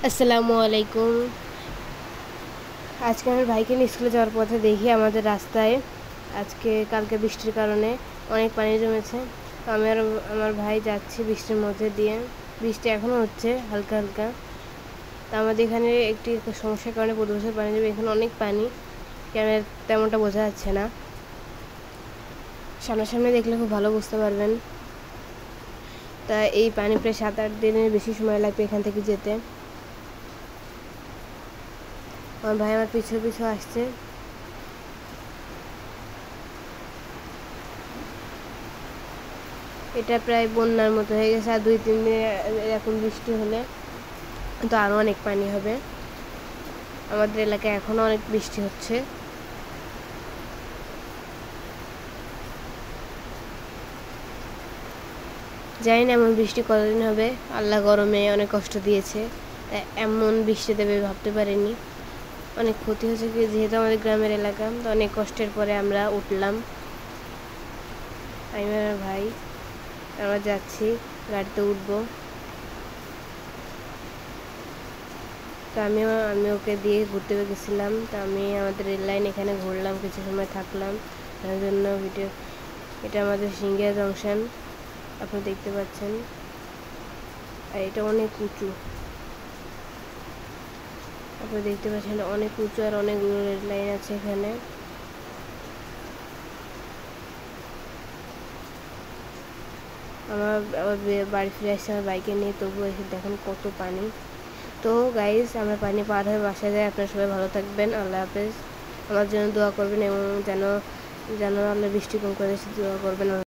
আসসালামু আলাইকুম। আজকে আমার ভাইকে নিয়ে স্কুলে যাওয়ার পথে দেখি আমাদের রাস্তায় কালকে বৃষ্টির কারণে অনেক পানি জমেছে। তো আমি আর আমার ভাই যাচ্ছি বৃষ্টির মধ্যে দিয়ে। বৃষ্টি এখনও হচ্ছে হালকা হালকা। তো আমাদের এখানে একটি সমস্যার কারণে প্রতি বছর পানি জমে। এখানে অনেক পানি, ক্যামেরা তেমনটা বোঝা যাচ্ছে না, সামনাসামনি দেখলে খুব ভালো বুঝতে পারবেন। তা এই পানি প্রায় 7-8 দিনের বেশি সময় লাগবে এখান থেকে যেতে। আমার ভাই আমার পিছু পিছু আসছে। এটা প্রায় বন্যার মতো হয়ে গেছে, আর 2-3 দিন এরকম বৃষ্টি হলে তো আরও অনেক পানি হবে। আমাদের এলাকায় এখনও অনেক বৃষ্টি হচ্ছে। জানি না এমন বৃষ্টি কতদিন হবে। আল্লাহ গরমে অনেক কষ্ট দিয়েছে, এমন বৃষ্টি দেবে ভাবতে পারিনি। অনেক ক্ষতি হয়েছে, যেহেতু আমাদের গ্রামের এলাকা, তো অনেক কষ্টের পরে আমরা উঠলাম। আমি আর ভাই আমরা যাচ্ছি, গাড়িতে উঠবো। তো আমি ওকে দিয়ে ঘুরতে গেছিলাম। তো আমি আমাদের রেল লাইন এখানে ঘুরলাম, কিছু সময় থাকলাম। তার জন্য এটা আমাদের সিঙ্গিয়া জংশন, আপনারা দেখতে পাচ্ছেন। আর এটা অনেক উঁচু, আপনারা দেখতে পাচ্ছেন অনেক উঁচু, আর অনেকগুলো রেল লাইন আছে এখানে। আবার বাড়ি ফিরে আসছে আমার বাইকে নিয়ে, তবুও এসে দেখুন কত পানি। তো গাইস, আমরা পানি পার হয়ে বাসায় যাই। আপনারা সবাই ভালো থাকবেন। আল্লাহ হাফেজ। আমার জন্য দোয়া করবেন, এবং যেন আল্লাহ বৃষ্টি কম করে দোয়া করবেন।